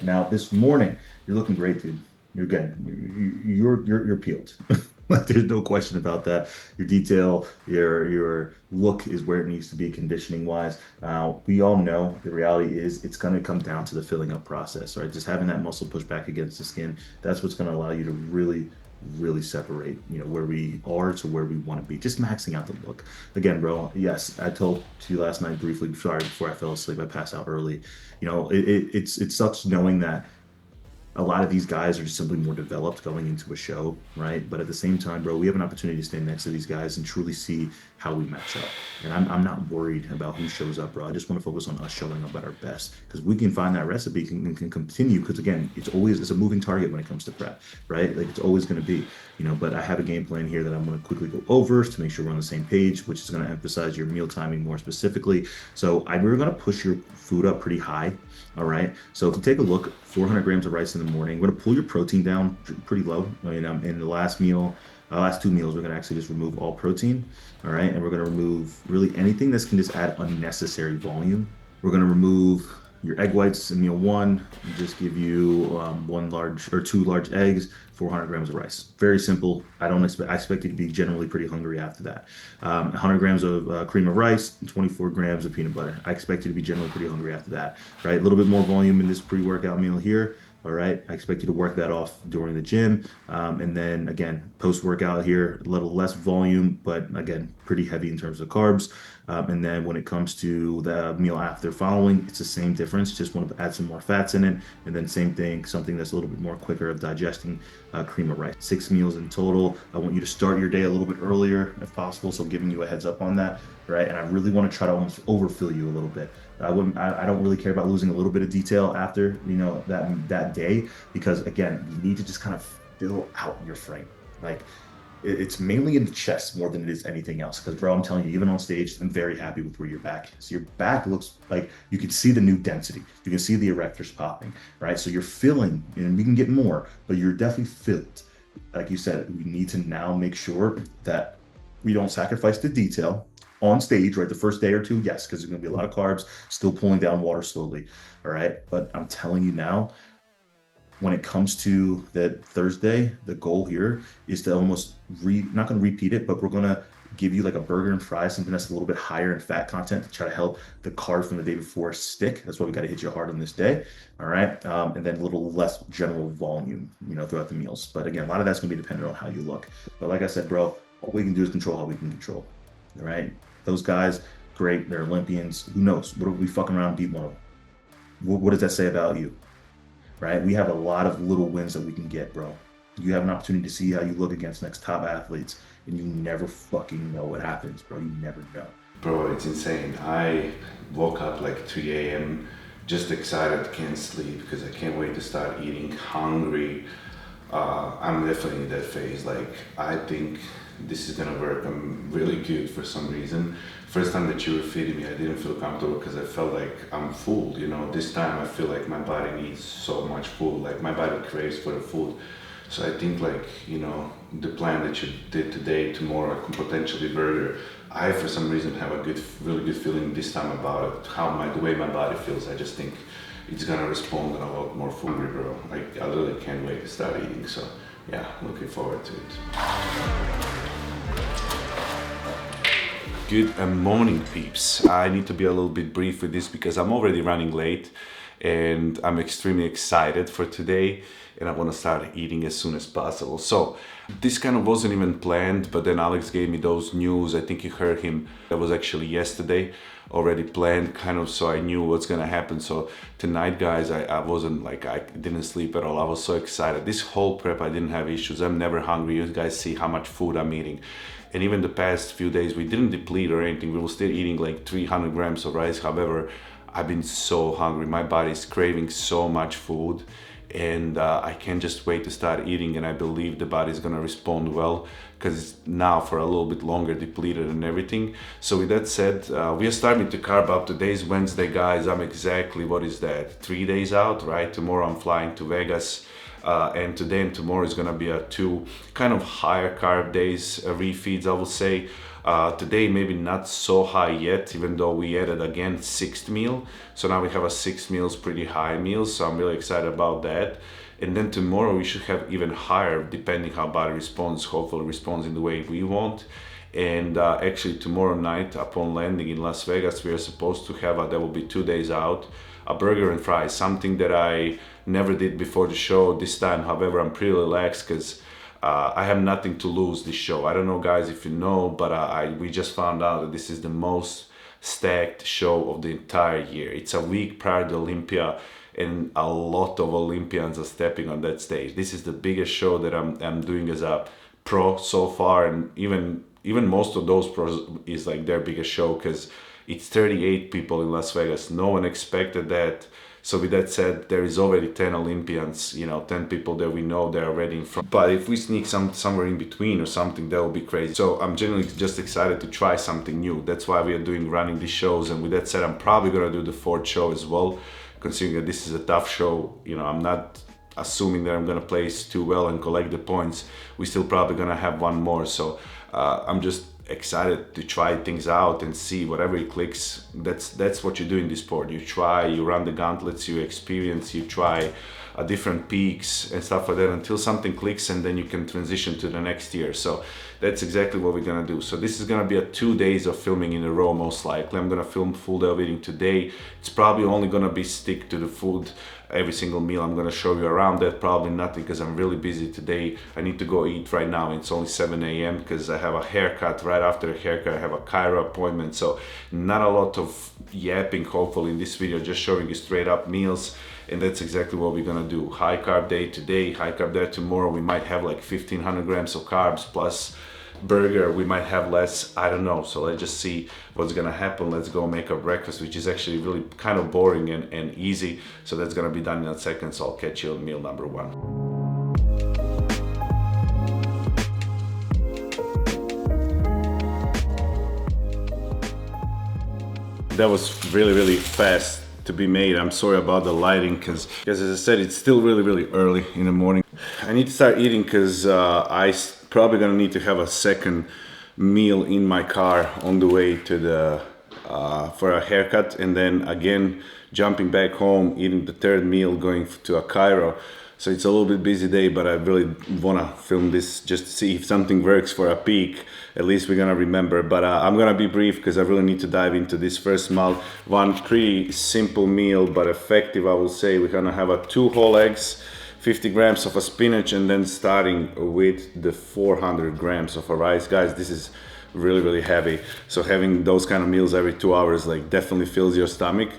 Now this morning, you're looking great, dude. You're good. You're peeled. There's no question about that. Your detail, your look is where it needs to be conditioning wise. We all know the reality is it's going to come down to the filling up process, right? Just having that muscle push back against the skin, that's what's going to allow you to really separate, where we are to where we want to be. Just maxing out the look. Again, bro, yes, I told you last night briefly, sorry, before I fell asleep, I passed out early. It sucks knowing that a lot of these guys are just simply more developed going into a show, right? But at the same time, bro, we have an opportunity to stand next to these guys and truly see how we match up. And I'm not worried about who shows up, bro. I just want to focus on us showing up at our best because we can find that recipe can continue. Because again, it's a moving target when it comes to prep, right? Like it's always going to be, But I have a game plan here that I'm going to quickly go over to make sure we're on the same page, which is going to emphasize your meal timing more specifically. So we're going to push your food up pretty high. All right. So if you take a look, 400 grams of rice in the morning, we're going to pull your protein down pretty low. In the last meal, last two meals, we're going to actually just remove all protein. All right. And we're going to remove really anything that can just add unnecessary volume. We're going to remove your egg whites in meal one, and just give you one large or two large eggs, 400 grams of rice. Very simple. I expect you to be generally pretty hungry after that. 100 grams of cream of rice, and 24 grams of peanut butter. I expect you to be generally pretty hungry after that, right? A little bit more volume in this pre-workout meal here. All right. I expect you to work that off during the gym. And then again, post-workout here, a little less volume, but again, pretty heavy in terms of carbs. And then when it comes to the meal after following, it's the same difference. Just want to add some more fats in it. And then same thing, something that's a little bit more quicker of digesting, cream of rice. 6 meals in total. I want you to start your day a little bit earlier if possible. So giving you a heads up on that, right? And I really want to try to almost overfill you a little bit. I don't really care about losing a little bit of detail after, that day, because again, you need to just kind of fill out your frame. Like it's mainly in the chest more than it is anything else. Because bro, I'm telling you, even on stage, I'm very happy with where your back is. Your back looks like you can see the new density. You can see the erectors popping, right? So you're filling, and we can get more, but you're definitely filled. Like you said, we need to now make sure that we don't sacrifice the detail on stage, right? The first day or two, yes, because there's going to be a lot of carbs, still pulling down water slowly. All right. But I'm telling you now, when it comes to that Thursday, the goal here is to almost not going to repeat it, but we're going to give you like a burger and fries, something that's a little bit higher in fat content to try to help the carb from the day before stick. That's why we got to hit you hard on this day. All right. And then a little less general volume, throughout the meals. But again, a lot of that's going to be dependent on how you look. But like I said, bro, all we can do is control how we can control. All right. Those guys, great. They're Olympians. Who knows? What if we fucking around and beat one of them? What does that say about you? Right? We have a lot of little wins that we can get, bro. You have an opportunity to see how you look against next top athletes, and you never fucking know what happens, bro. You never know. Bro, it's insane. I woke up like 3 a.m. just excited, can't sleep because I can't wait to start eating, hungry. I'm definitely in that phase. Like, I think this is gonna work. I'm really good for some reason. First time that you were feeding me, I didn't feel comfortable because I felt like I'm full. This time I feel like my body needs so much food. Like my body craves for the food. So I think the plan that you did today, tomorrow, I can potentially burger. I, for some reason, have a really good feeling this time about it. The way my body feels. I just think it's gonna respond and a lot more food, bro. Like I literally can't wait to start eating. So yeah, looking forward to it. Good morning, peeps. I need to be a little bit brief with this because I'm already running late and I'm extremely excited for today and I want to start eating as soon as possible. So this kind of wasn't even planned, but then Alex gave me those news. I think you heard him. That was actually yesterday, already planned kind of, so I knew what's gonna happen. So tonight, guys, I wasn't like, I didn't sleep at all. I was so excited. This whole prep, I didn't have issues. I'm never hungry. You guys see how much food I'm eating. And even the past few days, we didn't deplete or anything. We were still eating like 300 grams of rice. However, I've been so hungry. My body's craving so much food. And I can't just wait to start eating. And I believe the body's gonna respond well because it's now for a little bit longer depleted and everything. So with that said, we are starting to carb up. Today's Wednesday, guys. I'm exactly, what is that? 3 days out, right? Tomorrow I'm flying to Vegas. And today and tomorrow is gonna be two kind of higher carb days, refeeds, I will say. Today maybe not so high yet, even though we added again sixth meal. So now we have a 6 meals, pretty high meals. So I'm really excited about that. And then tomorrow we should have even higher, depending how body responds. Hopefully responds in the way we want. And actually tomorrow night, upon landing in Las Vegas, we are supposed to have that will be 2 days out, a burger and fries, something that I never did before the show. This time, however, I'm pretty relaxed because I have nothing to lose this show. I don't know, guys, if you know, but we just found out that this is the most stacked show of the entire year. It's a week prior to Olympia, and a lot of Olympians are stepping on that stage. This is the biggest show that I'm doing as a pro so far, and even most of those pros is like their biggest show because it's 38 people in Las Vegas. No one expected that. So with that said, there is already 10 Olympians, 10 people that we know they're already in front. But if we sneak somewhere in between or something, that would be crazy. So I'm genuinely just excited to try something new. That's why we are running these shows. And with that said, I'm probably gonna do the fourth show as well, considering that this is a tough show. I'm not assuming that I'm gonna place too well and collect the points. We're still probably gonna have one more. So I'm just excited to try things out and see whatever it clicks. That's what you do in this sport. You try, you run the gauntlets, you experience, you try different peaks and stuff like that until something clicks, and then you can transition to the next year. So that's exactly what we're gonna do. So this is gonna be 2 days of filming in a row, most likely. I'm gonna film full day of eating today. It's probably only gonna be stick to the food. Every single meal I'm gonna show you around that, probably nothing because I'm really busy today. I need to go eat right now. It's only 7 a.m. because I have a haircut. Right after the haircut I have a chiro appointment, so not a lot of yapping hopefully in this video, just showing you straight up meals. And that's exactly what we're gonna do. High carb day today, high carb day tomorrow. We might have like 1,500 grams of carbs plus burger. We might have less, I don't know. So let's just see what's gonna happen. Let's go make our breakfast, which is actually really kind of boring and easy. So that's gonna be done in a second. So I'll catch you on meal number one. That was really fast to be made. I'm sorry about the lighting because as I said, it's still really early in the morning. I need to start eating because I probably gonna need to have a second meal in my car on the way to the for a haircut, and then again jumping back home, eating the third meal, going to a chiro. So it's a little bit busy day, but I really wanna film this just to see if something works for a peak. At least we're gonna remember. But I'm gonna be brief because I really need to dive into this first meal. One pretty simple meal, but effective, I will say. We're gonna have 2 whole eggs, 50 grams of a spinach, and then starting with the 400 grams of a rice. Guys, this is really heavy. So having those kind of meals every 2 hours like definitely fills your stomach.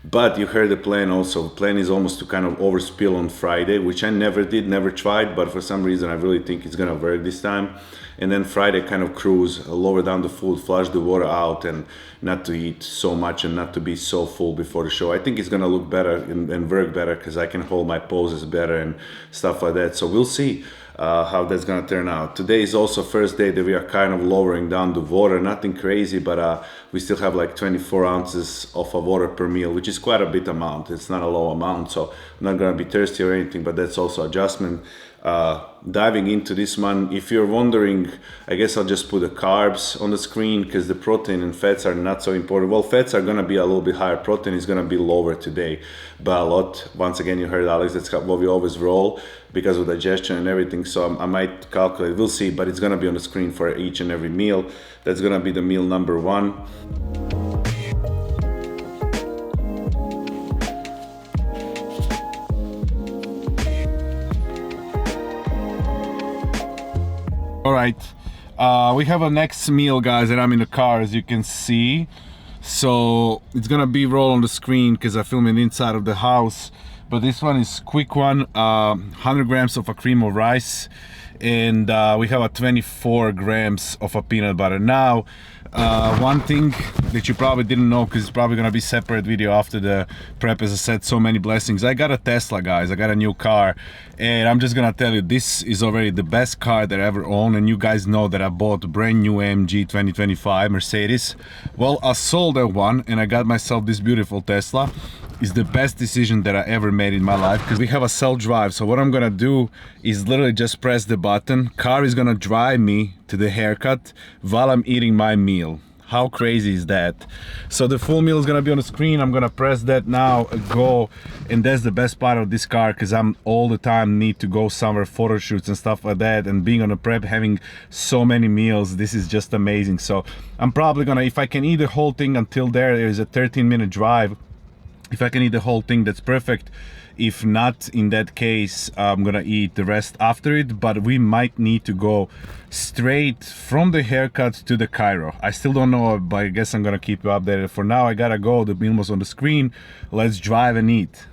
But you heard the plan also. The plan is almost to kind of overspill on Friday, which I never did, never tried, but for some reason I really think it's gonna work this time. And then Friday kind of cruise, lower down the food, flush the water out, and not to eat so much and not to be so full before the show. I think it's gonna look better and work better because I can hold my poses better and stuff like that. So we'll see how that's gonna turn out. Today is also first day that we are kind of lowering down the water. Nothing crazy, but we still have like 24 ounces of water per meal, which is quite a bit amount. It's not a low amount, so I'm not gonna be thirsty or anything, but that's also adjustment. Diving into this one, if you're wondering, I guess I'll just put the carbs on the screen because the protein and fats are not so important. Well, fats are gonna be a little bit higher, protein is gonna be lower today by a lot. Once again, you heard Alex, that's what we always roll because of digestion and everything. So I might calculate, we'll see, but it's gonna be on the screen for each and every meal. That's gonna be the meal number one. All right, we have a next meal, guys, and I'm in the car, as you can see. So it's gonna be roll on the screen because I film it inside of the house. But this one is quick one, 100 grams of a cream of rice, and we have 24 grams of a peanut butter. Now, one thing that you probably didn't know, because it's probably gonna be separate video after the prep, as I said, so many blessings. I got a Tesla, guys. I got a new car, and I'm just gonna tell you, this is already the best car that I ever owned. And you guys know that I bought a brand new AMG 2025 Mercedes. Well, I sold that one and I got myself this beautiful Tesla. is the best decision that I ever made in my life, because we have a self-drive. So what I'm gonna do is literally just press the button. Car is gonna drive me to the haircut while I'm eating my meal. How crazy is that? So the full meal is gonna be on the screen. I'm gonna press that now, go, and that's the best part of this car, because I'm all the time need to go somewhere, photo shoots and stuff like that, and being on a prep, having so many meals, this is just amazing. So I'm probably gonna, if I can eat the whole thing until there is a 13-minute drive. If I can eat the whole thing, that's perfect. If not, in that case, I'm gonna eat the rest after it, but we might need to go straight from the haircut to the chiro. I still don't know, but I guess I'm gonna keep you updated. For now, I gotta go. The meal was on the screen. Let's drive and eat.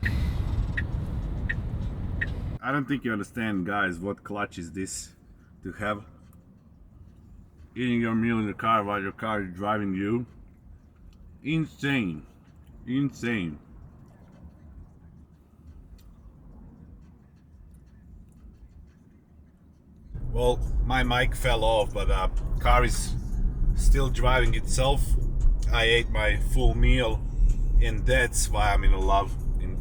I don't think you understand, guys, what clutch is this to have. Eating your meal in the car while your car is driving you. Insane. Insane. Well, my mic fell off, but car is still driving itself. I ate my full meal, and that's why I'm in love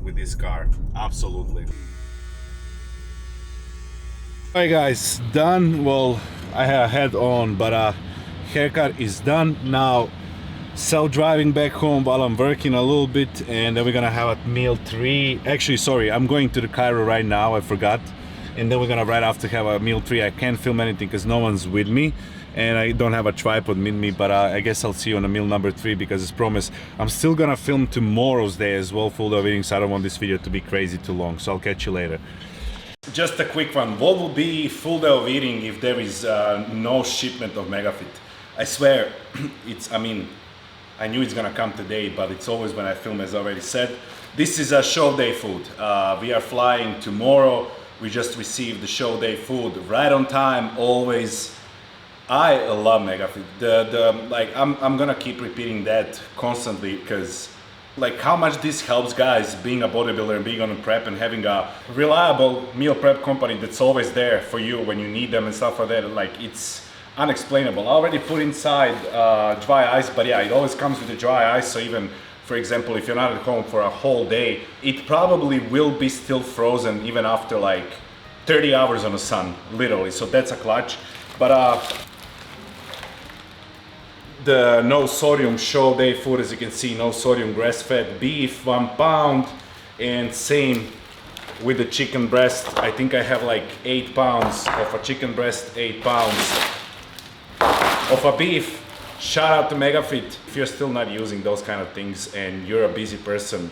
with this car. Absolutely. Alright guys, done. Well, I had a head on, but haircut is done. Now self-driving back home while I'm working a little bit, and then we're gonna have a meal 3. Actually, sorry, I'm going to the chiro right now, I forgot. And then we're gonna right after have a meal 3. I can't film anything because no one's with me, and I don't have a tripod with me, but I guess I'll see you on a meal number 3, because as promised, I'm still gonna film tomorrow's day as well, full day of eating, so I don't want this video to be crazy too long, so I'll catch you later. Just a quick one. What will be full day of eating if there is no shipment of MegaFit? I swear, I knew it's gonna come today, but it's always when I film, as already said. This is a show day food. We are flying tomorrow. We just received the show day food right on time, always. I love MegaFit. I'm gonna keep repeating that constantly, because like how much this helps, guys, being a bodybuilder and being on a prep and having a reliable meal prep company that's always there for you when you need them and stuff like that. Like, it's unexplainable. I already put inside dry ice, but yeah, it always comes with the dry ice. So even, for example, if you're not at home for a whole day, it probably will be still frozen even after like 30 hours on the sun, literally. So that's a clutch. But the no sodium show day food, as you can see, no sodium grass-fed beef, 1 pound, and same with the chicken breast. I think I have like 8 pounds of a chicken breast, 8 pounds of a beef. Shout out to MegaFit. If you're still not using those kind of things and you're a busy person,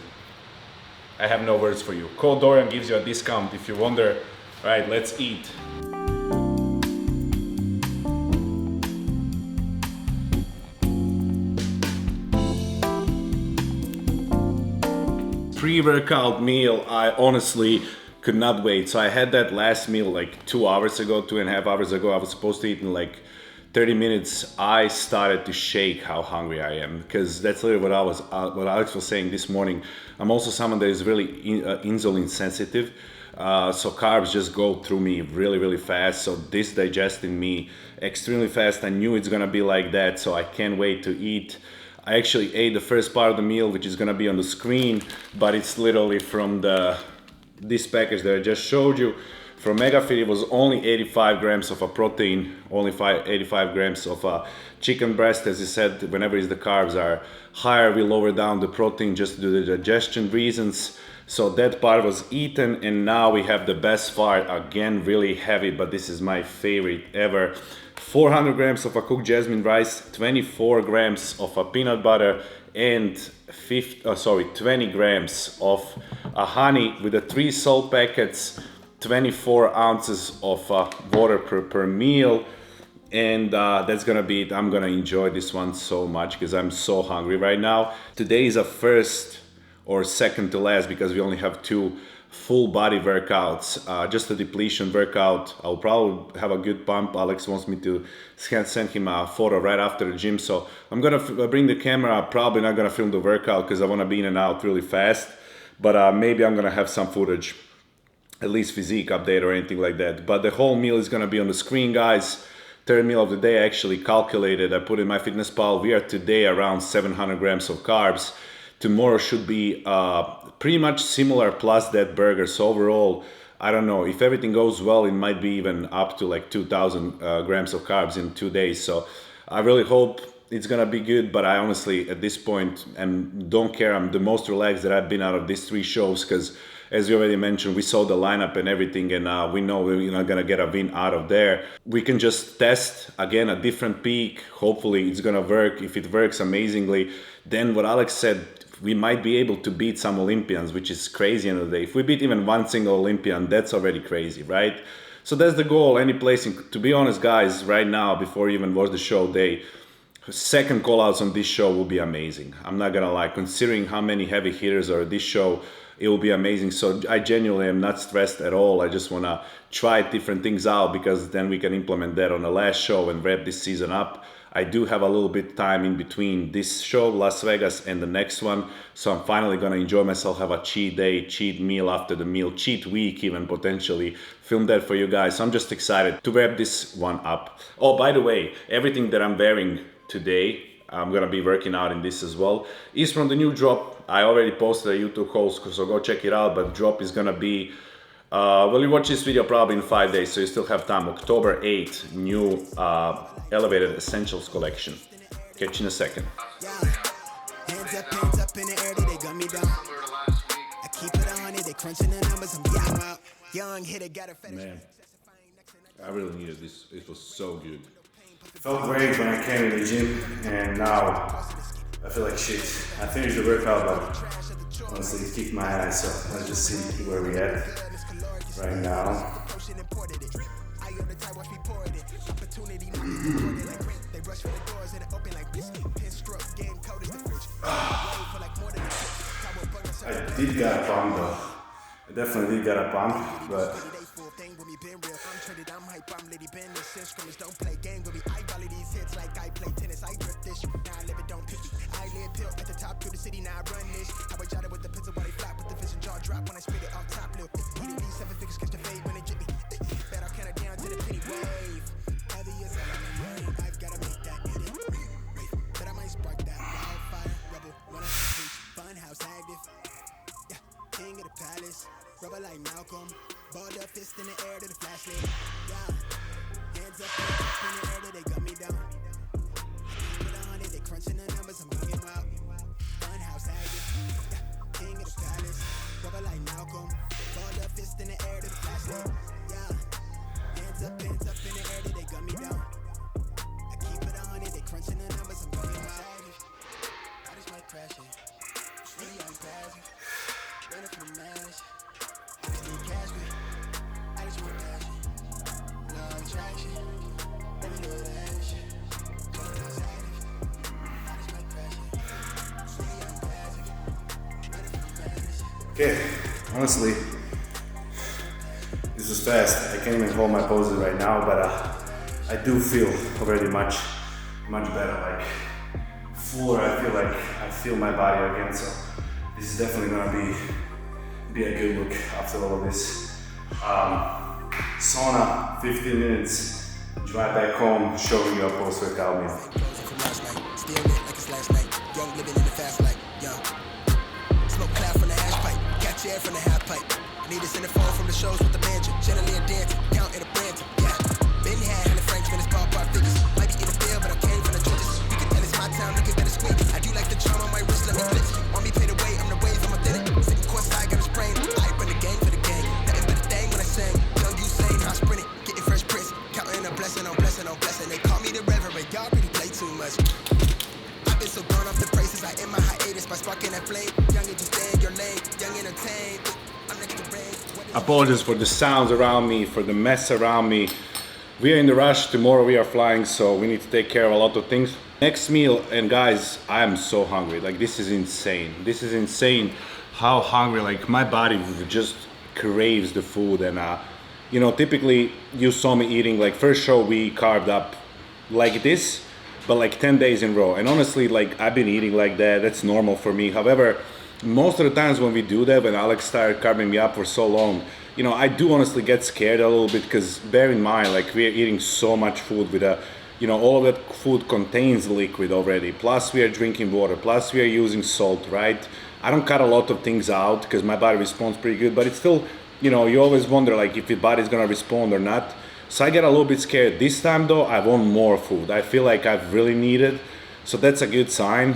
I have no words for you. Code Dorian gives you a discount if you wonder. All right, let's eat. Pre-workout meal, I honestly could not wait. So I had that last meal like 2 hours ago, 2.5 hours ago. I was supposed to eat in like 30 minutes. I started to shake how hungry I am, because that's literally what Alex was saying this morning. I'm also someone that is really insulin sensitive, so carbs just go through me really fast. So this digesting me extremely fast. I knew it's gonna be like that, so I can't wait to eat. I actually ate the first part of the meal, which is gonna be on the screen, but it's literally from this package that I just showed you. From MegaFit, it was only 85 grams of a protein, only 85 grams of a chicken breast. As I said, whenever the carbs are higher, we lower down the protein just to do the digestion reasons. So that part was eaten, and now we have the best part, again, really heavy, but this is my favorite ever. 400 grams of a cooked jasmine rice, 24 grams of a peanut butter, and 20 grams of a honey with the 3 salt packets, 24 ounces of water per meal. And that's gonna be it. I'm gonna enjoy this one so much because I'm so hungry right now. Today is a first or second to last, because we only have 2 full body workouts, just a depletion workout. I'll probably have a good pump. Alex wants me to send him a photo right after the gym, so I'm gonna bring the camera. I'm probably not gonna film the workout because I want to be in and out really fast, but maybe I'm gonna have some footage, at least physique update or anything like that. But the whole meal is gonna be on the screen, guys. Third meal of the day, I actually calculated. I put in my fitness pal. We are today around 700 grams of carbs, tomorrow should be pretty much similar plus that burger. So overall, I don't know, if everything goes well, it might be even up to like 2,000 grams of carbs in 2 days. So I really hope it's gonna be good, but I honestly at this point don't care. I'm the most relaxed that I've been out of these 3 shows, because as you already mentioned, we saw the lineup and everything, and we know we're not gonna get a win out of there. We can just test again a different peak. Hopefully it's gonna work. If it works amazingly, then what Alex said, we might be able to beat some Olympians, which is crazy in the day. If we beat even one single Olympian, that's already crazy, right? So that's the goal. Any place, to be honest, guys, right now, before you even watch the show, second call-outs on this show will be amazing. I'm not gonna lie, considering how many heavy hitters are this show, it will be amazing. So I genuinely am not stressed at all. I just wanna try different things out, because then we can implement that on the last show and wrap this season up. I do have a little bit time in between this show, Las Vegas, and the next one. So I'm finally gonna enjoy myself, have a cheat day, cheat meal after the meal, cheat week even potentially, film that for you guys. So I'm just excited to wrap this one up. Oh, by the way, everything that I'm wearing today, I'm gonna be working out in this as well, is from the new drop. I already posted a YouTube haul, so go check it out, but drop is gonna be, well, you watch this video probably in 5 days, so you still have time. October 8th, new Elevated Essentials collection. Catch you in a second. Hands up in the air, they gun me down. I keep it on it, they crunching the numbers, I'm out. Young hitter, got a fetish. Man, I really needed this. It was so good. It felt great when I came to the gym, and now I feel like shit. I finished the workout, but honestly, it kicked my ass. So let's just see where we at right now. I did get a pump though. I definitely did get a pump, but rubber like Malcolm, balled up fist in the air to the flashlight. Yeah, hands up in the air, they gun me down. Keep it on it, they crunching the numbers, I'm getting out. Funhouse active, yeah, king of the palace. Rubber like Malcolm, balled up fist in the air to the flashlight. Yeah, hands up in the air, they gun me down. I keep it on it, they crunching the numbers, I'm getting out. I just might crash it, really I'm passive, running from the mash. okay, honestly, this was fast. I can't even hold my poses right now, but I do feel already much better, like fuller. I feel my body again, so this is definitely gonna be a good look after all of this. Sauna, 15 minutes, drive back home, showing you a post-workout meal. Still lit like it's last night. Young living in the fast life. Young. Smoke cloud from the hash pipe. Catch air from the half pipe. Need us in the phone from the shows with the mansion. Generally a dance. Count in a brand. Yeah. Been had 100 francs when it's ballpark figures. Might be in the field, but I came from the trenches. You can tell it's my town, niggas better squeak. I do like the charm on my wrist, let me glitch. Want me pay the way, I'm the wave, I'm authentic. Sitting courtside, got a sprain. I run the game for the gang. Nothing but a thing when I sing. Young Usain, I sprint it. Getting fresh prints. Counting a blessing on blessing on blessing. They call me the reverend. Y'all really play too much. I've been so gone off the braces. I end my hiatus by sparking that flame. Young and just stay in your lane. Young entertained. I'm next to rain. Apologies for the sounds around me, for the mess around me. We are in the rush. Tomorrow we are flying, so we need to take care of a lot of things. Next meal, and guys, I am so hungry. Like, this is insane. This is insane how hungry, like, my body just craves the food. And you know, typically you saw me eating, like, first show we carved up like this, but like 10 days in a row. And honestly, like, I've been eating like that. That's normal for me. However, most of the times when we do that, when Alex started carving me up for so long, you know, I do honestly get scared a little bit, because bear in mind, like, we are eating so much food with a you know, all of that food contains liquid already. Plus we are drinking water, plus we are using salt, right? I don't cut a lot of things out because my body responds pretty good, but it's still, you know, you always wonder like if your body's gonna respond or not. So I get a little bit scared. This time though, I want more food. I feel like I really need it. So that's a good sign.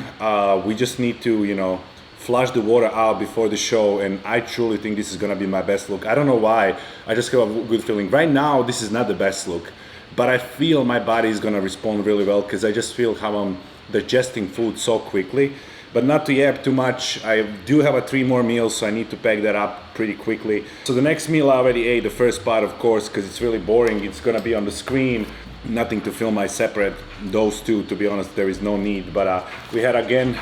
We just need to, you know, flush the water out before the show, and I truly think this is gonna be my best look. I don't know why, I just have a good feeling. Right now, this is not the best look, but I feel my body is gonna respond really well because I just feel how I'm digesting food so quickly. But not to yap too much, I do have 3 more meals, so I need to pack that up pretty quickly. So the next meal I already ate, the first part of course, because it's really boring, it's gonna be on the screen. Nothing to film, I separate those two, to be honest, there is no need. But we had again,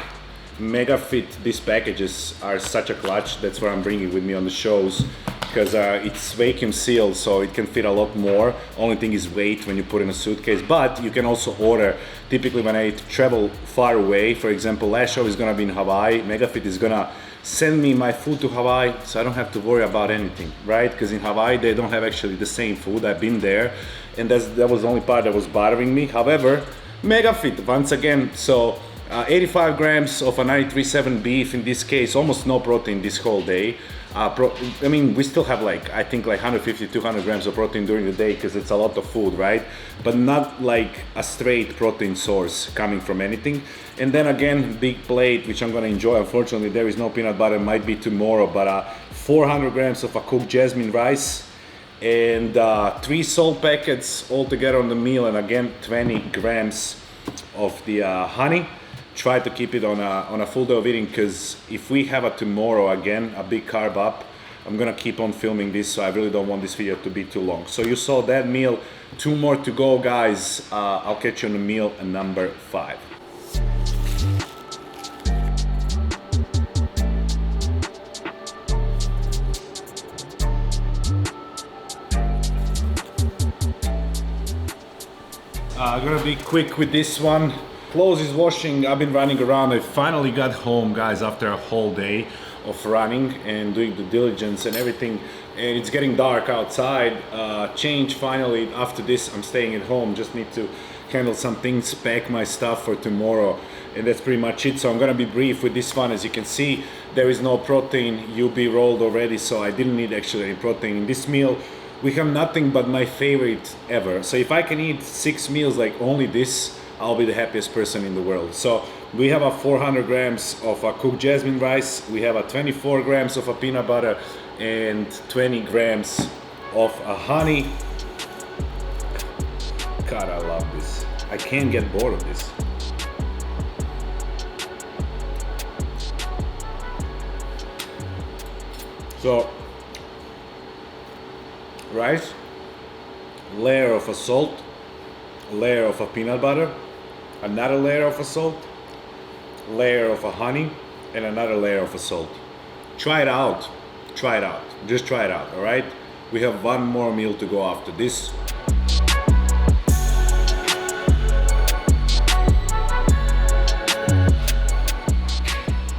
Mega Fit. These packages are such a clutch, that's what I'm bringing with me on the shows, because it's vacuum sealed, so it can fit a lot more. Only thing is weight when you put in a suitcase, but you can also order. Typically when I travel far away, for example, last show is gonna be in Hawaii, MegaFit is gonna send me my food to Hawaii, so I don't have to worry about anything, right? Because in Hawaii they don't have actually the same food. I've been there, and that was the only part that was bothering me. However, MegaFit once again, so 85 grams of a 93.7 beef in this case, almost no protein this whole day. I mean, we still have like, I think like 150, 200 grams of protein during the day because it's a lot of food, right? But not like a straight protein source coming from anything. And then again, big plate, which I'm gonna enjoy. Unfortunately, there is no peanut butter, might be tomorrow, but 400 grams of a cooked jasmine rice and 3 salt packets all together on the meal, and again, 20 grams of the honey. Try to keep it on a full day of eating, because if we have a tomorrow again, a big carb up, I'm gonna keep on filming this, so I really don't want this video to be too long. So you saw that meal, 2 more to go, guys. I'll catch you on the meal number 5. I'm gonna be quick with this one. Clothes is washing, I've been running around. I finally got home, guys, after a whole day of running and doing due diligence and everything, and it's getting dark outside. Change finally. After this, I'm staying at home, just need to handle some things, pack my stuff for tomorrow, and that's pretty much it. So I'm gonna be brief with this one. As you can see, there is no protein, UB rolled already, so I didn't need actually any protein in this meal. We have nothing but my favorite ever. So if I can eat 6 meals like only this, I'll be the happiest person in the world. So we have 400 grams of cooked jasmine rice, we have 24 grams of peanut butter, and 20 grams of honey. God, I love this. I can't get bored of this. So, rice, layer of salt, layer of peanut butter, another layer of salt, layer of honey, and another layer of salt. Try it out, just try it out, all right? We have 1 more meal to go after this.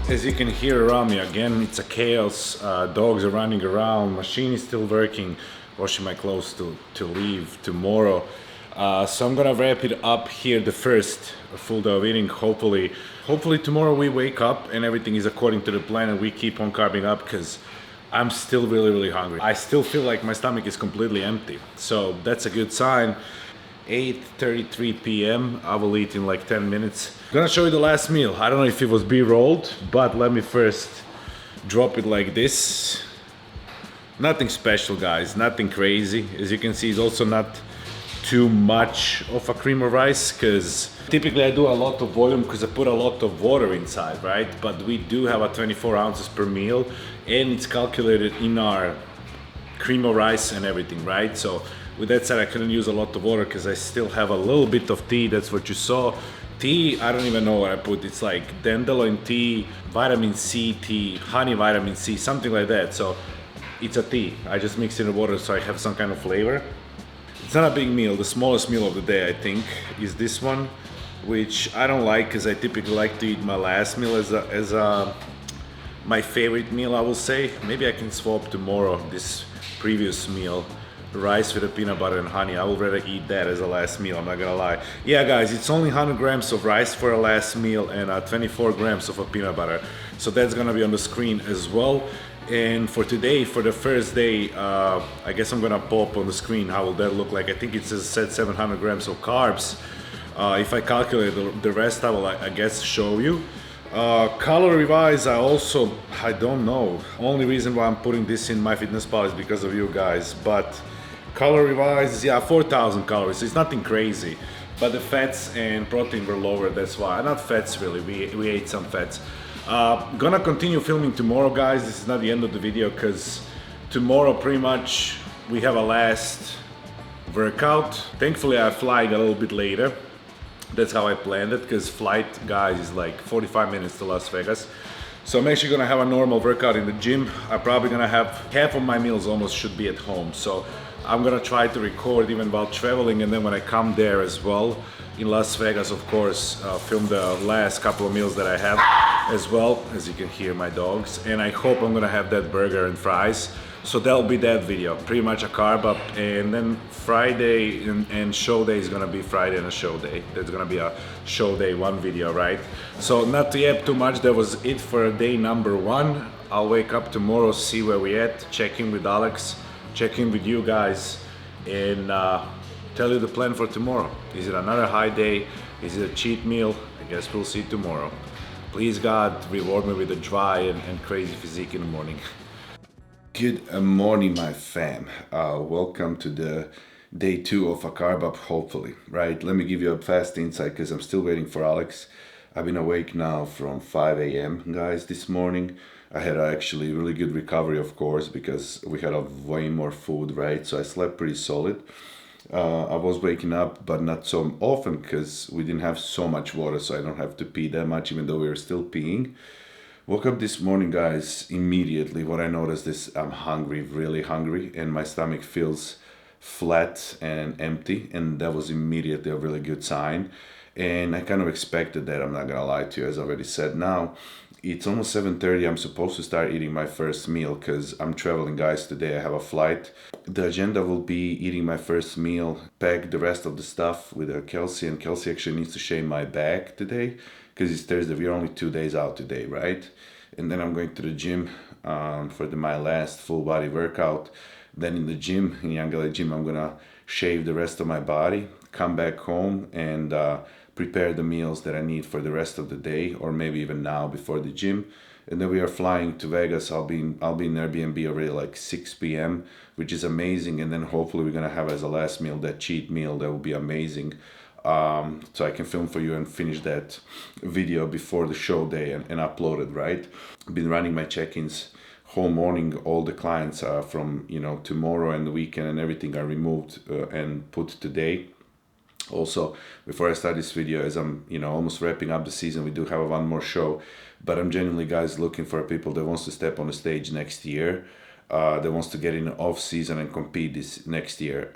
As you can hear around me, again, it's a chaos. Dogs are running around, machine is still working, washing my clothes to leave tomorrow. So I'm gonna wrap it up here, the first full day of eating. Hopefully tomorrow we wake up and everything is according to the plan and we keep on carbing up, because I'm still really hungry. I still feel like my stomach is completely empty, so that's a good sign. 8:33 p.m. I will eat in like 10 minutes. I'm gonna show you the last meal. I don't know if it was B-rolled, but let me first drop it like this. Nothing special, guys, nothing crazy. As you can see, it's also not too much of a cream of rice, because typically I do a lot of volume because I put a lot of water inside, right? But we do have 24 ounces per meal, and it's calculated in our cream of rice and everything, right? So with that said, I couldn't use a lot of water because I still have a little bit of tea. That's what you saw. Tea, I don't even know what I put. It's like dandelion tea, vitamin C tea, honey vitamin C, something like that. So it's a tea. I just mix it in water so I have some kind of flavor. It's not a big meal. The smallest meal of the day, I think, is this one, which I don't like because I typically like to eat my last meal as my favorite meal, I will say. Maybe I can swap tomorrow this previous meal rice with a peanut butter and honey. I would rather eat that as a last meal, I'm not gonna lie. Yeah guys, it's only 100 grams of rice for a last meal and 24 grams of a peanut butter. So that's gonna be on the screen as well. And for today, for the first day, I guess I'm gonna pop on the screen how will that look like. I think it says 700 grams of carbs. If I calculate the rest, I will, I guess, show you. Calorie wise, I don't know. Only reason why I'm putting this in MyFitnessPal is because of you guys. But calorie wise, yeah, 4,000 calories. It's nothing crazy. But the fats and protein were lower, that's why. Not fats really, we ate some fats. Gonna continue filming tomorrow, guys. This is not the end of the video because tomorrow pretty much we have a last workout. Thankfully I fly a little bit later. That's how I planned it, because flight, guys, is like 45 minutes to Las Vegas. So I'm actually gonna have a normal workout in the gym. I'm probably gonna have half of my meals almost should be at home. So I'm gonna try to record even while traveling, and then when I come there as well in Las Vegas, of course, film the last couple of meals that I have as well, as you can hear my dogs. And I hope I'm gonna have that burger and fries. So that'll be that video, pretty much a carb up. And then Friday and show day is gonna be Friday and a show day. There's gonna be a show day one video, right? So not to yap too much, that was it for day number 1. I'll wake up tomorrow, see where we at, check in with Alex, check in with you guys, and tell you the plan for tomorrow. Is it another high day? Is it a cheat meal? I guess we'll see tomorrow. Please God, reward me with a dry and crazy physique in the morning. Good morning, my fam. Welcome to the day 2 of a carb up, hopefully, right? Let me give you a fast insight because I'm still waiting for Alex. I've been awake now from 5 a.m. guys this morning. I had actually really good recovery, of course, because we had way more food, right? So I slept pretty solid. I was waking up, but not so often because we didn't have so much water, so I don't have to pee that much, even though we were still peeing. Woke up this morning, guys, immediately. What I noticed is I'm hungry, really hungry, and my stomach feels flat and empty, and that was immediately a really good sign. And I kind of expected that, I'm not gonna lie to you, as I already said. Now, it's almost 7:30, I'm supposed to start eating my first meal because I'm traveling, guys, today. I have a flight. The agenda will be eating my first meal, pack the rest of the stuff with Kelsey, and Kelsey actually needs to shave my back today because it's Thursday. We're only 2 days out today, right? And then I'm going to the gym for my last full body workout. Then in the gym, in Yangele gym, I'm gonna shave the rest of my body, come back home and prepare the meals that I need for the rest of the day, or maybe even now before the gym. And then we are flying to Vegas. I'll be in Airbnb already like 6 p.m., which is amazing. And then hopefully we're gonna have as a last meal that cheat meal. That will be amazing. So I can film for you and finish that video before the show day and upload it, right? I've been running my check-ins whole morning. All the clients from tomorrow and the weekend and everything are removed and put today. Also, before I start this video, as I'm almost wrapping up the season, we do have one more show, but I'm genuinely, guys, looking for people that wants to step on the stage next year, that wants to get in the off season and compete this next year.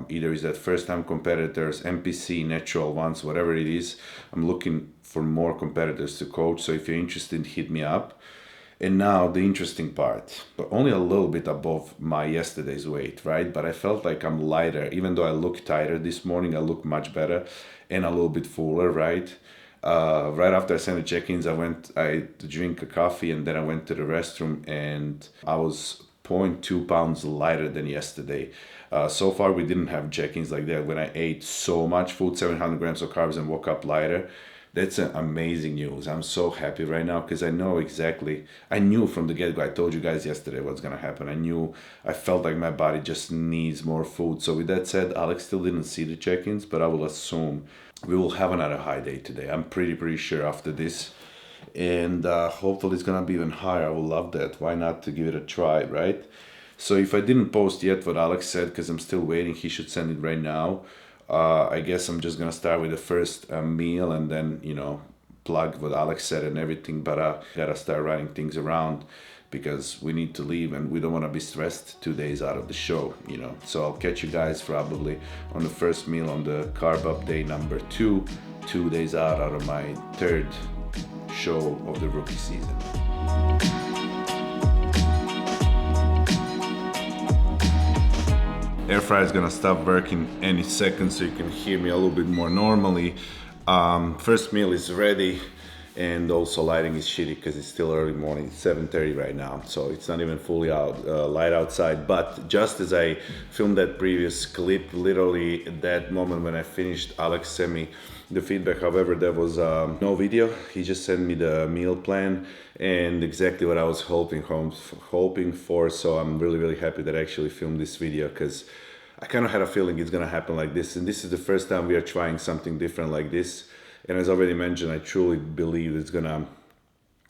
Either is that first time competitors, NPC, natural ones, whatever it is. I'm looking for more competitors to coach, so if you're interested, hit me up. And now the interesting part, but only a little bit above my yesterday's weight, right? But I felt like I'm lighter, even though I look tighter this morning, I look much better and a little bit fuller, right? Right after I sent the check-ins, I drink a coffee and then I went to the restroom and I was 0.2 pounds lighter than yesterday. So far we didn't have check-ins like that when I ate so much food, 700 grams of carbs, and woke up lighter. That's an amazing news. I'm so happy right now because I knew from the get-go. I told you guys yesterday what's gonna happen. I felt like my body just needs more food. So with that said, Alex still didn't see the check-ins, but I will assume we will have another high day today. I'm pretty sure after this. And hopefully it's gonna be even higher. I will love that. Why not to give it a try, right? So if I didn't post yet what Alex said, because I'm still waiting, he should send it right now. I guess I'm just gonna start with the first meal and then plug what Alex said and everything, but I gotta start writing things around because we need to leave and we don't want to be stressed 2 days out of the show, so I'll catch you guys probably on the first meal on the carb up day number 2, 2 days out of my 3rd show of the rookie season. Air fryer is gonna stop working any second, so you can hear me a little bit more normally. First meal is ready, and also lighting is shitty because it's still early morning. It's 7:30 right now, so it's not even fully light outside. But just as I filmed that previous clip, literally at that moment when I finished, Alex sent me the feedback. However, there was no video. He just sent me the meal plan and exactly what I was hoping for. So I'm really happy that I actually filmed this video, because I kind of had a feeling it's gonna happen like this. And this is the first time we are trying something different like this. And as already mentioned, I truly believe it's gonna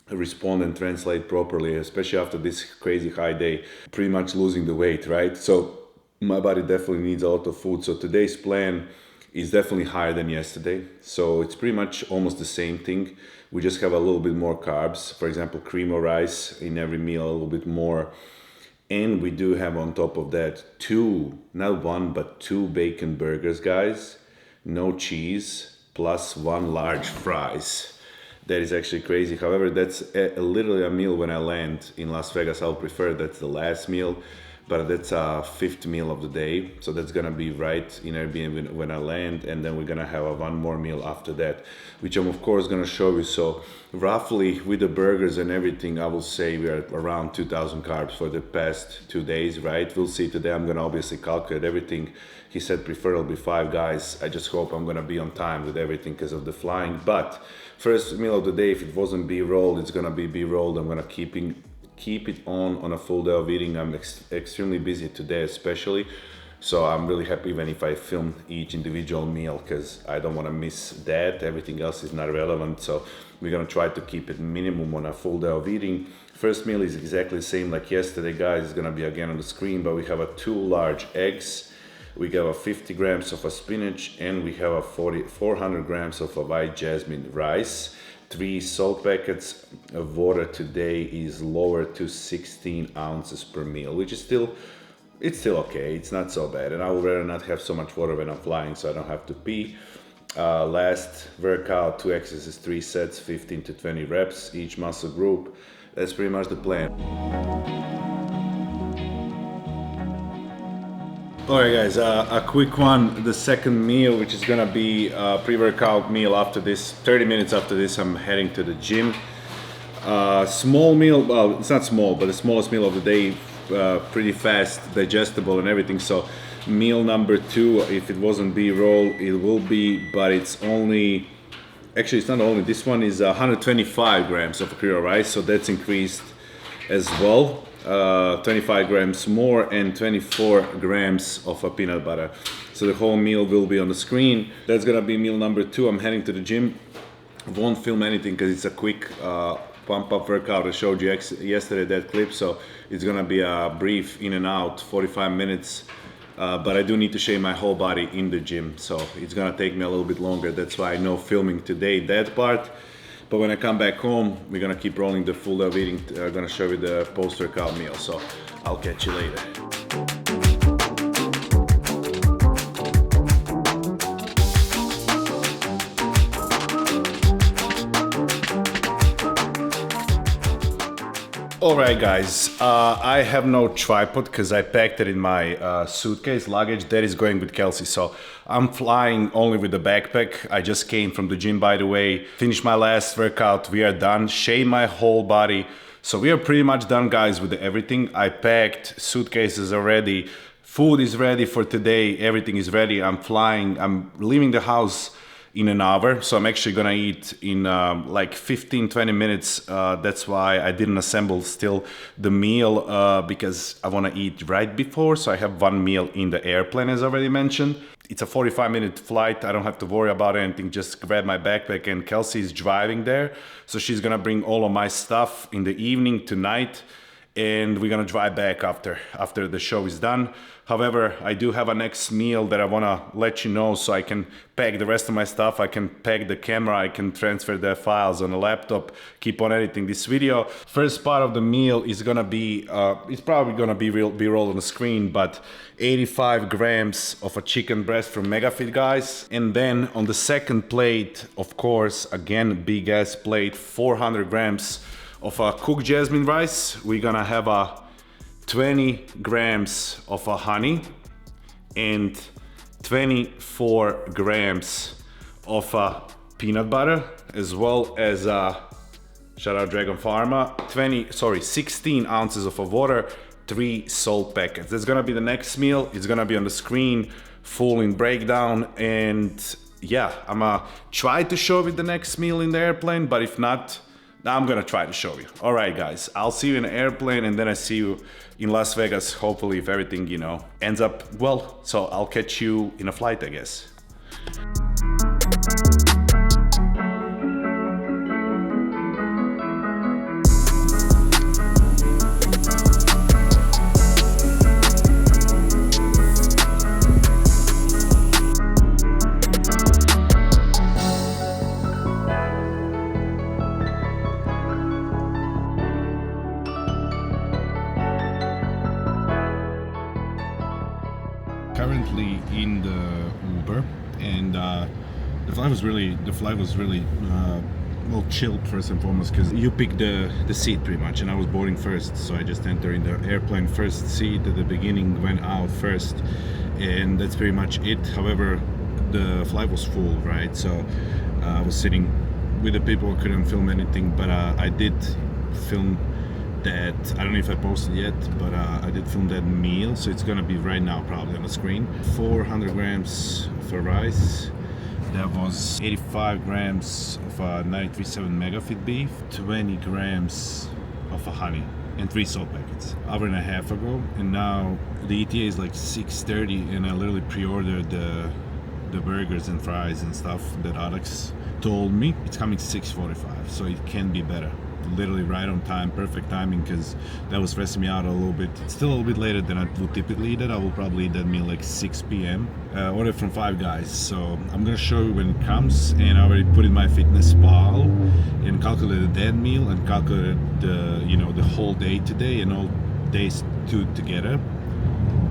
respond and translate properly, especially after this crazy high day, pretty much losing the weight, right? So my body definitely needs a lot of food. So today's plan is definitely higher than yesterday. So it's pretty much almost the same thing. We just have a little bit more carbs. For example, cream or rice in every meal, a little bit more. And we do have on top of that not one, but two bacon burgers, guys. No cheese, plus one large fries. That is actually crazy. However, that's literally a meal when I land in Las Vegas. I'll prefer that's the last meal, but that's a fifth meal of the day. So that's gonna be right in Airbnb when I land, and then we're gonna have one more meal after that, which I'm of course gonna show you. So roughly with the burgers and everything, I will say we are around 2,000 carbs for the past 2 days, right? We'll see today. I'm gonna obviously calculate everything. He said preferably 5 guys. I just hope I'm gonna be on time with everything because of the flying. But first meal of the day, if it wasn't B-rolled, it's gonna be B-rolled. I'm gonna keep it on a full day of eating. I'm extremely busy today especially, so I'm really happy even if I film each individual meal, because I don't want to miss that. Everything else is not relevant, so we're gonna try to keep it minimum on a full day of eating. First meal is exactly the same like yesterday, guys. It's gonna be again on the screen, but we have 2 large eggs, we have 50 grams of spinach, and we have 400 grams of white jasmine rice. 3 salt packets of water today is lowered to 16 ounces per meal, which is still okay. It's not so bad, and I would rather not have so much water when I'm flying, so I don't have to pee. Last workout, 2 exercises, 3 sets, 15 to 20 reps each muscle group. That's pretty much the plan. Alright guys, a quick one. The second meal, which is gonna be a pre-workout meal after this, 30 minutes after this, I'm heading to the gym. Small meal, well, it's not small, but the smallest meal of the day, pretty fast, digestible and everything. So meal number 2, if it wasn't B-roll, it will be, but it's only, actually it's not only, this one is 125 grams of creole rice, so that's increased as well. 25 grams more, and 24 grams of peanut butter. So the whole meal will be on the screen. That's gonna be meal number 2. I'm heading to the gym. Won't film anything because it's a quick pump up workout. I showed you yesterday that clip, so it's gonna be a brief in and out, 45 minutes. But I do need to shave my whole body in the gym, so it's gonna take me a little bit longer. That's why no filming today, that part. But when I come back home, we're gonna keep rolling the full day of eating. I'm gonna show you the post-workout meal, so I'll catch you later. Alright guys, I have no tripod because I packed it in my suitcase luggage that is going with Kelsey, so I'm flying only with the backpack. I just came from the gym, by the way, finished my last workout, we are done, shaved my whole body, so we are pretty much done guys with everything. I packed suitcases already, food is ready for today, everything is ready. I'm flying, I'm leaving the house in an hour, so I'm actually gonna eat in like 15-20 minutes. That's why I didn't assemble still the meal, because I want to eat right before, so I have one meal in the airplane as already mentioned. It's a 45-minute flight, I don't have to worry about anything, just grab my backpack, and Kelsey is driving there, so she's gonna bring all of my stuff in the evening tonight, and we're gonna drive back after the show is done. However, I do have a next meal that I wanna let you know, so I can pack the rest of my stuff, I can pack the camera, I can transfer the files on the laptop, keep on editing this video. First part of the meal is gonna be, it's probably gonna be rolled on the screen, but 85 grams of a chicken breast from MegaFit, guys. And then on the second plate, of course, again, big ass plate, 400 grams of cooked jasmine rice. We're gonna have 20 grams of honey, and 24 grams of peanut butter, as well as shout out Dragon Pharma, 16 ounces of water, 3 salt packets. That's gonna be the next meal. It's gonna be on the screen, full in breakdown, and yeah, I'm gonna try to show you the next meal in the airplane, but if not, I'm gonna try to show you. All right, guys, I'll see you in the airplane, and then I see you in Las Vegas, hopefully, if everything, you know, ends up well. So I'll catch you in a flight, I guess. Currently in the Uber, and the flight was really well chilled first and foremost, because you pick the seat pretty much, and I was boarding first, so I just entered in the airplane first seat at the beginning, went out first, and that's pretty much it. However, the flight was full, right? So I was sitting with the people, I couldn't film anything, but I did film that. I don't know if I posted yet, but I did film that meal, so it's gonna be right now probably on the screen. 400 grams for rice, that was 85 grams of 93.7 megafit beef, 20 grams of honey, and 3 salt packets. Hour and a half ago, and now the ETA is like 6:30, and I literally pre-ordered the burgers and fries and stuff that Alex told me. It's coming 6:45, so it can be better. Literally right on time, perfect timing, because that was stressing me out a little bit. It's still a little bit later than I would typically eat it. I will probably eat that meal like 6 p.m. Ordered from Five Guys, so I'm gonna show you when it comes, and I already put in my fitness pal and calculated that meal and calculated the whole day today and all days together.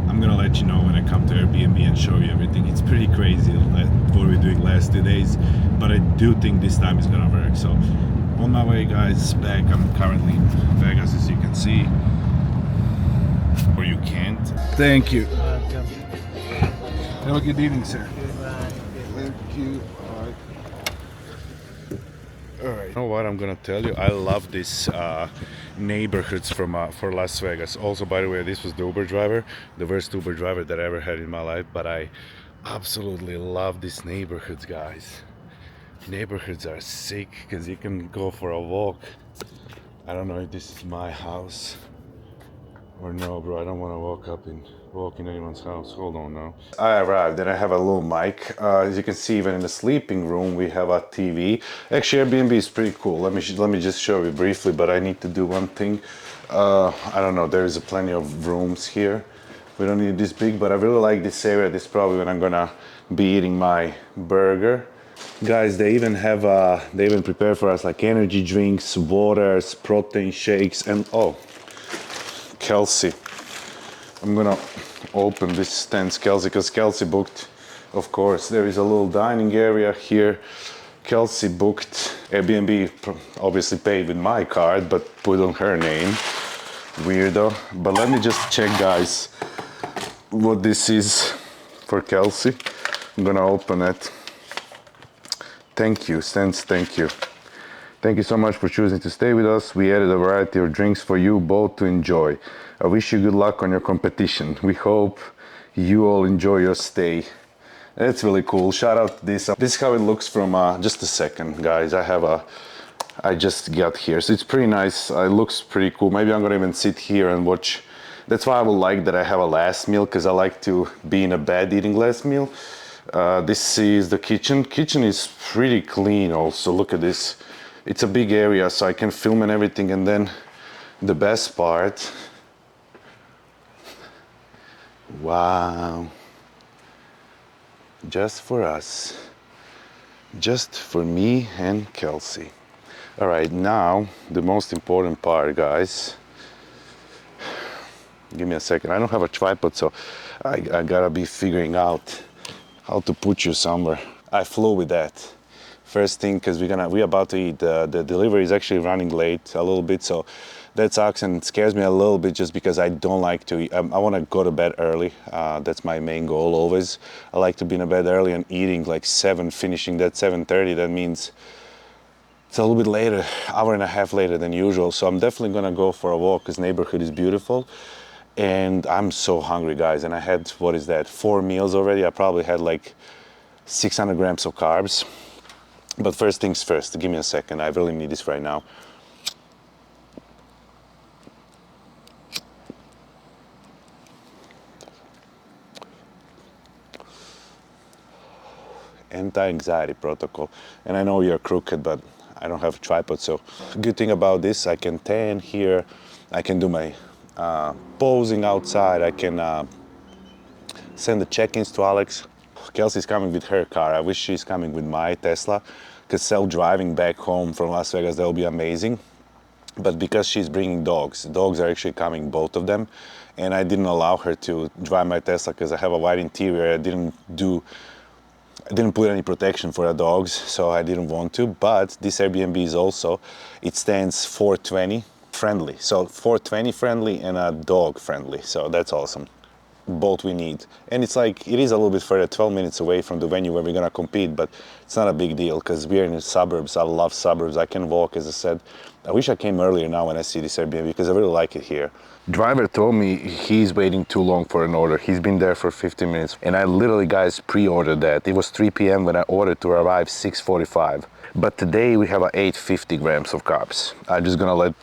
I'm gonna let you know when I come to Airbnb and show you everything. It's pretty crazy what we're doing last 2 days, but I do think this time is gonna work. So on my way, guys, back. I'm currently in Vegas, as you can see, or you can't. Thank you. Have a good evening, sir. Thank you. All right. You know what I'm gonna tell you? I love this neighborhoods for Las Vegas. Also, by the way, this was the Uber driver, the worst Uber driver that I ever had in my life. But I absolutely love these neighborhoods, guys. Neighborhoods are sick because you can go for a walk. I don't know if this is my house or no, bro. I don't want to walk in anyone's house. Hold on now. I arrived and I have a little mic. As you can see, even in the sleeping room we have a TV. Actually, Airbnb is pretty cool. Let me just show you briefly, but I need to do one thing. I don't know, there is plenty of rooms here. We don't need this big, but I really like this area. This is probably when I'm gonna be eating my burger. Guys, they even prepare for us like energy drinks, waters, protein shakes, and oh, Kelsey. I'm gonna open this stand, Kelsey, because Kelsey booked, of course. There is a little dining area here. Kelsey booked. Airbnb obviously paid with my card, but put on her name. Weirdo. But let me just check, guys, what this is for Kelsey. I'm gonna open it. Thank you, Stens, thank you. Thank you so much for choosing to stay with us. We added a variety of drinks for you both to enjoy. I wish you good luck on your competition. We hope you all enjoy your stay. That's really cool. Shout out to this. This is how it looks from, just a second, guys. I just got here. So it's pretty nice. It looks pretty cool. Maybe I'm gonna even sit here and watch. That's why I would like that I have a last meal, because I like to be in a bed eating last meal. This is the kitchen. Kitchen is pretty clean also. Look at this. It's a big area, so I can film and everything. And then the best part. Wow. Just for us. Just for me and Kelsey. All right, now the most important part, guys. Give me a second. I don't have a tripod, so I gotta be figuring out how to put you somewhere. I flew with that. First thing, because we're about to eat. The delivery is actually running late a little bit, so That sucks and scares me a little bit just because I don't like to eat. I want to go to bed early. That's my main goal always. I like to be in bed early and eating like 7, finishing that 7:30. That means it's a little bit later, hour and a half later than usual. So I'm definitely gonna go for a walk because neighborhood is beautiful. And I'm so hungry, guys. And I had, what is that, 4 meals already. I probably had like 600 grams of carbs. But first things first, give me a second. I really need this right now. Anti-anxiety protocol. And I know you're crooked, but I don't have a tripod, so good thing about this, I can tan here, I can do my posing outside, I can send the check-ins to Alex. Kelsey's coming with her car. I wish she's coming with my Tesla, because self-driving back home from Las Vegas, that will be amazing. But because she's bringing dogs are actually coming, both of them, and I didn't allow her to drive my Tesla because I have a white interior. I didn't put any protection for the dogs, so I didn't want to. But this Airbnb is also, it stands 420 friendly. So 420 friendly and a dog friendly. So that's awesome. Both we need. And it's like, it is a little bit further, 12 minutes away from the venue where we're gonna compete, but it's not a big deal because we're in the suburbs. I love suburbs. I can walk, as I said. I wish I came earlier now when I see this Airbnb because I really like it here. Driver told me he's waiting too long for an order. He's been there for 15 minutes. And I literally, guys, pre-ordered that. It was 3 p.m. when I ordered to arrive 6:45. But today we have 850 grams of carbs. I'm just gonna let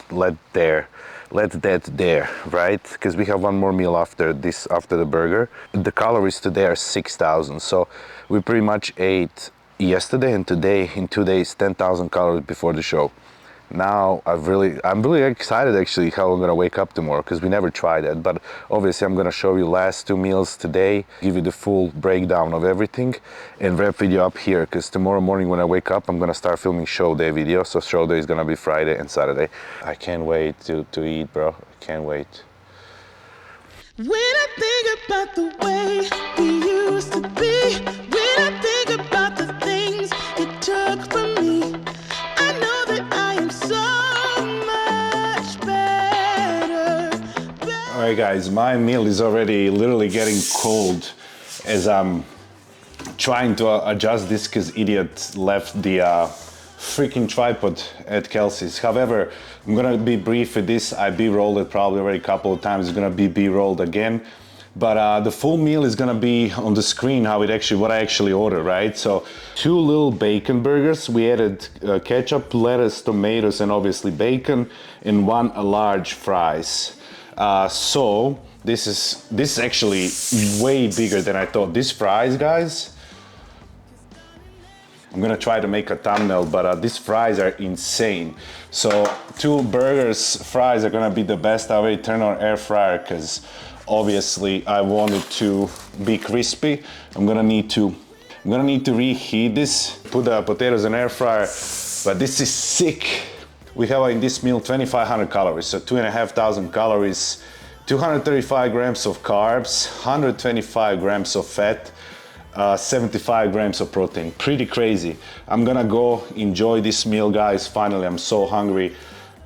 that there, right? Because we have one more meal after the burger. The calories today are 6,000. So we pretty much ate yesterday and today, in 2 days, 10,000 calories before the show. Now I'm really excited actually how I'm gonna wake up tomorrow, because we never tried that. But obviously I'm gonna show you last 2 meals today, give you the full breakdown of everything, and wrap video up here, because tomorrow morning when I wake up I'm gonna start filming show day video. So show day is gonna be Friday and Saturday. I can't wait to eat, bro. I can't wait. When I think about the way we used to be, when I think about the things you took from me, I know that I am so much better. All right, guys, my meal is already literally getting cold as I'm trying to adjust this because idiot left the freaking tripod at Kelsey's. However, I'm gonna be brief with this. I B-rolled it probably already a couple of times. It's gonna be B-rolled again. But the full meal is gonna be on the screen, what I actually ordered, right? So 2 little bacon burgers. We added ketchup, lettuce, tomatoes, and obviously bacon, and 1 large fries. So this is actually way bigger than I thought. These fries, guys, I'm gonna try to make a thumbnail, but these fries are insane. So 2 burgers, fries are gonna be the best. I already turned on air fryer because obviously I want it to be crispy. I'm gonna need to reheat this, put the potatoes in air fryer, but this is sick. We have in this meal 2,500 calories, so 2,500 calories, 235 grams of carbs, 125 grams of fat, 75 grams of protein. Pretty crazy. I'm gonna go enjoy this meal, guys. Finally, I'm so hungry.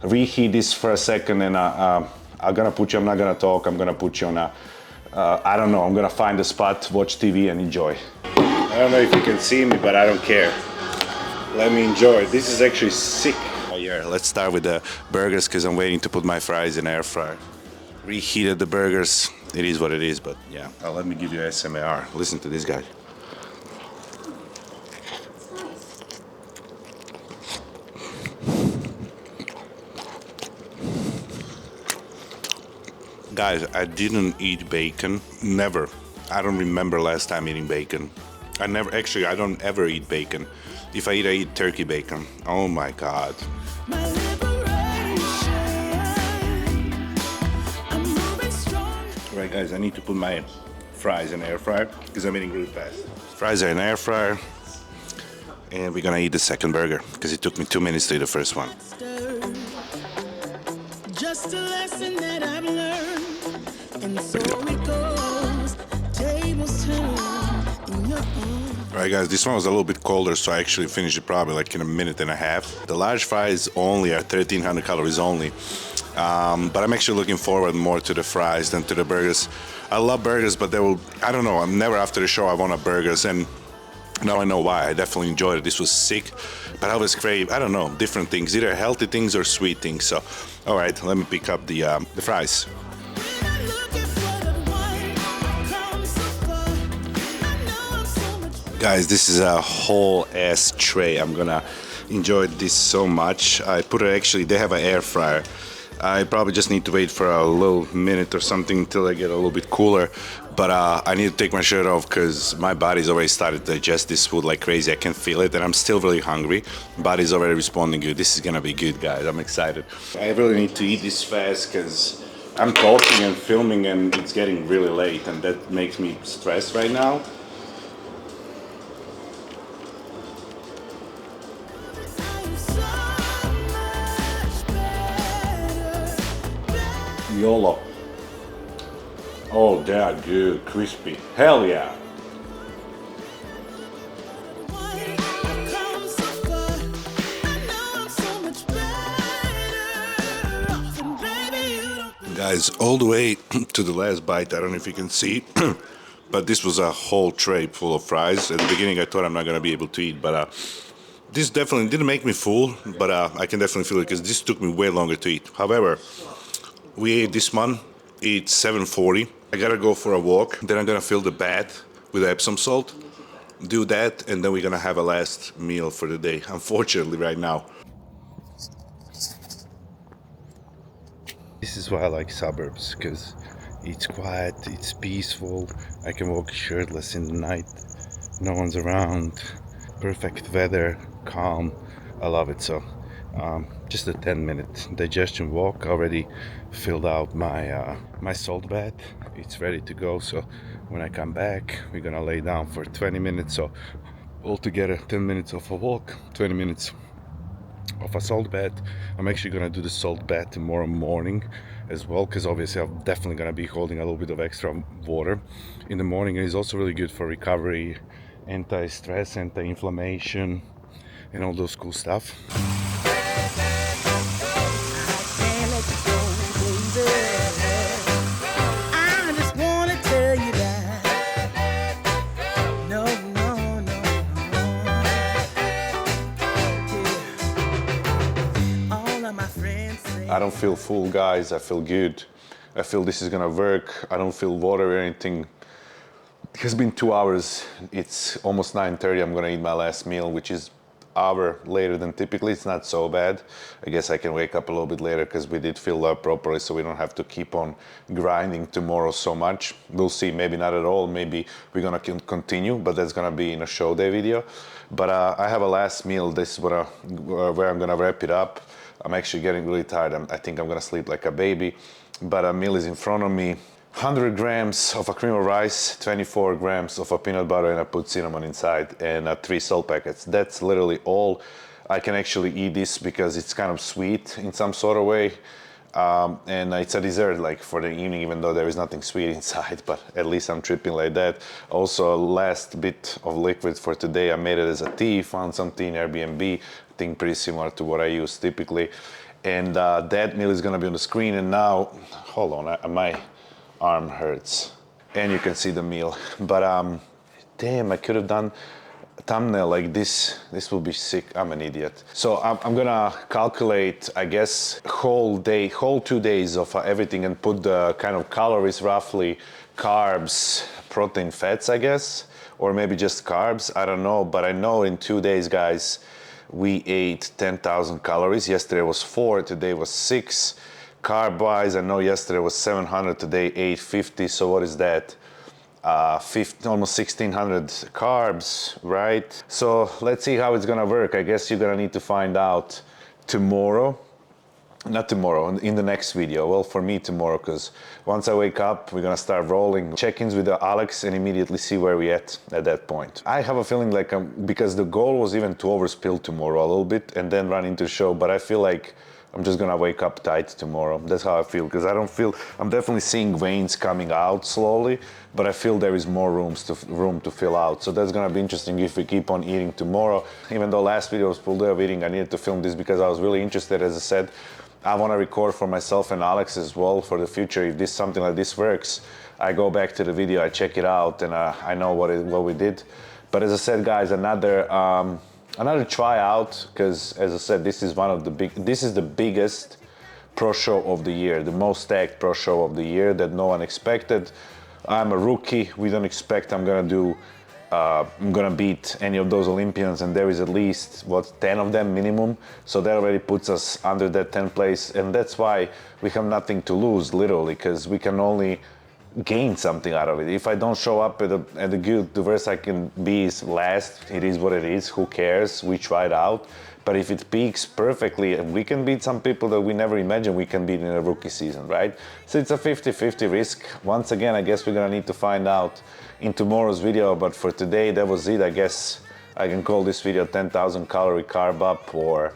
Reheat this for a second, and I'm gonna put you, I'm not gonna talk, I'm gonna put you on I don't know, I'm gonna find a spot, watch TV and enjoy. I don't know if you can see me, but I don't care. Let me enjoy. This is actually sick. Oh yeah, let's start with the burgers because I'm waiting to put my fries in air fryer. Reheated the burgers. It is what it is, but yeah. Let me give you SMR. Listen to this guy. Guys, I didn't eat bacon. Never. I don't remember last time eating bacon. I don't ever eat bacon. If I eat turkey bacon. Oh my God. Right, guys, I need to put my fries in air fryer because I'm eating really fast. Fries are in air fryer, and we're gonna eat the second burger because it took me 2 minutes to eat the first one. Just a lesson that I've learned, and so it goes. Tables turn in your own. Alright guys, this one was a little bit colder, so I actually finished it probably like in a minute and a half. The large fries only are 1,300 calories only. But I'm actually looking forward more to the fries than to the burgers. I love burgers, but I don't know, I'm never after the show I want a burgers, and now I know why. I definitely enjoyed it. This was sick, but I always crave, I don't know, different things, either healthy things or sweet things. So, all right, let me pick up the fries. Guys, this is a whole ass tray. I'm gonna enjoy this so much. I put it, actually, they have an air fryer. I probably just need to wait for a little minute or something until I get a little bit cooler. But I need to take my shirt off because my body's already started to digest this food like crazy. I can feel it, and I'm still really hungry. Body's already responding good. This is gonna be good, guys. I'm excited. I really need to eat this fast because I'm talking and filming and it's getting really late, and that makes me stressed right now. YOLO. Oh, they are good, crispy. Hell yeah. Guys, all the way to the last bite, I don't know if you can see, but this was a whole tray full of fries. At the beginning I thought I'm not gonna be able to eat, but this definitely didn't make me full, but I can definitely feel it because this took me way longer to eat. However, we ate this one, it's 7:40. I gotta go for a walk, then I'm gonna fill the bath with Epsom salt, do that, and then we're gonna have a last meal for the day, unfortunately right now. This is why I like suburbs, because it's quiet, it's peaceful, I can walk shirtless in the night, no one's around, perfect weather, calm, I love it. So just a 10-minute digestion walk. Already filled out my salt bath. It's ready to go. So when I come back, we're gonna lay down for 20 minutes. So altogether 10 minutes of a walk, 20 minutes of a salt bath. I'm actually gonna do the salt bath tomorrow morning as well, because obviously I'm definitely gonna be holding a little bit of extra water in the morning. It is also really good for recovery, anti-stress, anti-inflammation, and all those cool stuff. I don't feel full, guys. I feel good. I feel this is gonna work. I don't feel water or anything. It has been 2 hours. It's almost 9:30. I'm gonna eat my last meal, which is an hour later than typically. It's not so bad. I guess I can wake up a little bit later because we did fill up properly, so we don't have to keep on grinding tomorrow so much. We'll see. Maybe not at all. Maybe we're gonna continue, but that's gonna be in a show day video. But I have a last meal. This is where I'm gonna wrap it up. I'm actually getting really tired. I think I'm gonna sleep like a baby, but a meal is in front of me. 100 grams of a cream of rice, 24 grams of a peanut butter, and I put cinnamon inside, and 3 salt packets. That's literally all. I can actually eat this because it's kind of sweet in some sort of way. And it's a dessert like for the evening, even though there is nothing sweet inside, but at least I'm tripping like that. Also, last bit of liquid for today, I made it as a tea, found some tea in Airbnb, I think pretty similar to what I use typically. And that meal is gonna be on the screen, and now, hold on, my arm hurts. And you can see the meal, but damn, I could have done thumbnail like this. This will be sick. I'm an idiot. So I'm gonna calculate, I guess, whole 2 days of everything and put the kind of calories roughly, carbs, protein, fats, I guess, or maybe just carbs. I don't know, but I know in 2 days, guys, we ate 10,000 calories. Yesterday was 4, today was 6. Carb wise, I know yesterday was 700, today 850. So what is that? Almost 1600 carbs, right? So let's see how it's gonna work. I guess you're gonna need to find out tomorrow. Not tomorrow, in the next video. Well, for me tomorrow, because once I wake up, we're gonna start rolling check-ins with Alex and immediately see where we at that point. I have a feeling like because the goal was even to overspill tomorrow a little bit and then run into the show, but I feel like I'm just gonna wake up tight tomorrow. That's how I feel, because I'm definitely seeing veins coming out slowly, but I feel there is more room to fill out. So that's gonna be interesting if we keep on eating tomorrow. Even though last video was full day of eating, I needed to film this because I was really interested, as I said, I want to record for myself and Alex as well for the future. If this something like this works, I go back to the video, I check it out, and I know what we did. But as I said, guys, another tryout, because as I said, this is the biggest pro show of the year, the most stacked pro show of the year that no one expected. I'm a rookie. We don't expect I'm gonna beat any of those Olympians, and there is at least 10 of them minimum. So that already puts us under that 10th place, and that's why we have nothing to lose, literally, because we can only gain something out of it. If I don't show up at the good, the worst I can be is last. It is what it is. Who cares? We tried out. But if it peaks perfectly, we can beat some people that we never imagined we can beat in a rookie season, right? So it's a 50-50 risk. Once again, I guess we're gonna need to find out in tomorrow's video, but for today, that was it. I guess I can call this video 10,000 calorie carb up or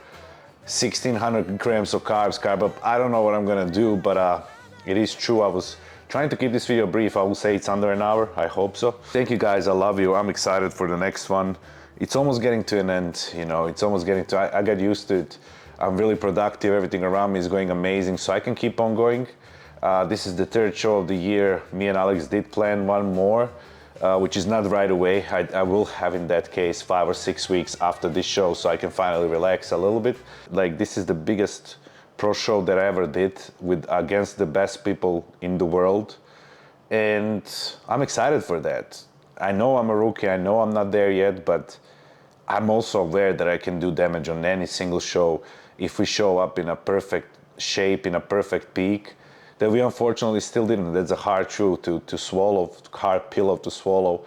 1,600 grams of carbs carb up. I don't know what I'm gonna do, but it is true. I was trying to keep this video brief. I will say it's under an hour. I hope so. Thank you guys. I love you. I'm excited for the next one. It's almost getting to an end, you know. It's almost getting to, I got used to it. I'm really productive. Everything around me is going amazing, so I can keep on going. This is the 3rd show of the year. Me and Alex did plan one more, which is not right away. I will have, in that case, 5 or 6 weeks after this show, so I can finally relax a little bit. Like, this is the biggest pro show that I ever did against the best people in the world, and I'm excited for that. I know I'm a rookie, I know I'm not there yet, but I'm also aware that I can do damage on any single show if we show up in a perfect shape, in a perfect peak, that we unfortunately still didn't. That's a hard truth to swallow, hard pill to swallow,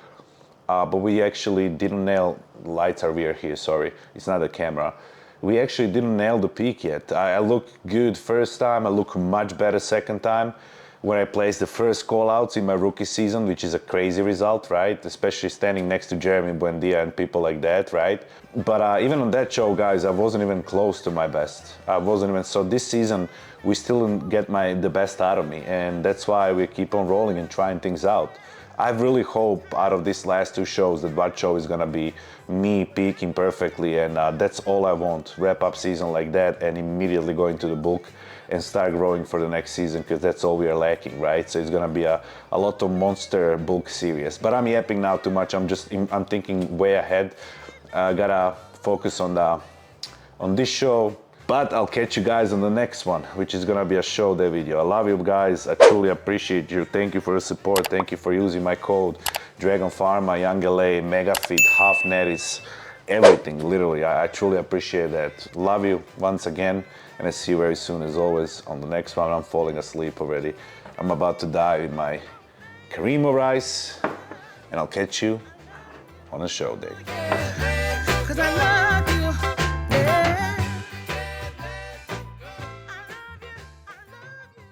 but we actually didn't nail, lights are weird here, sorry, it's not the camera. We actually didn't nail the peak yet. I look good first time, I look much better second time. When I placed the first call-outs in my rookie season, which is a crazy result, right? Especially standing next to Jeremy Buendia and people like that, right? But even on that show, guys, I wasn't even close to my best. So this season, we still didn't get the best out of me, and that's why we keep on rolling and trying things out. I really hope out of these last 2 shows that one show is gonna be me peaking perfectly, and that's all I want. Wrap up season like that and immediately go into the book and start growing for the next season, because that's all we are lacking, right? So it's gonna be a lot of monster book series. But I'm yapping now too much. I'm thinking way ahead. Gotta focus on this show. But I'll catch you guys on the next one, which is gonna be a show day video. I love you guys. I truly appreciate you. Thank you for the support. Thank you for using my code Dragon Pharma, Young LA, MegaFit, Half Netties, everything. Literally, I truly appreciate that. Love you once again. And I see you very soon, as always, on the next one. I'm falling asleep already. I'm about to die with my cream of rice, and I'll catch you on a show day. 'Cause I love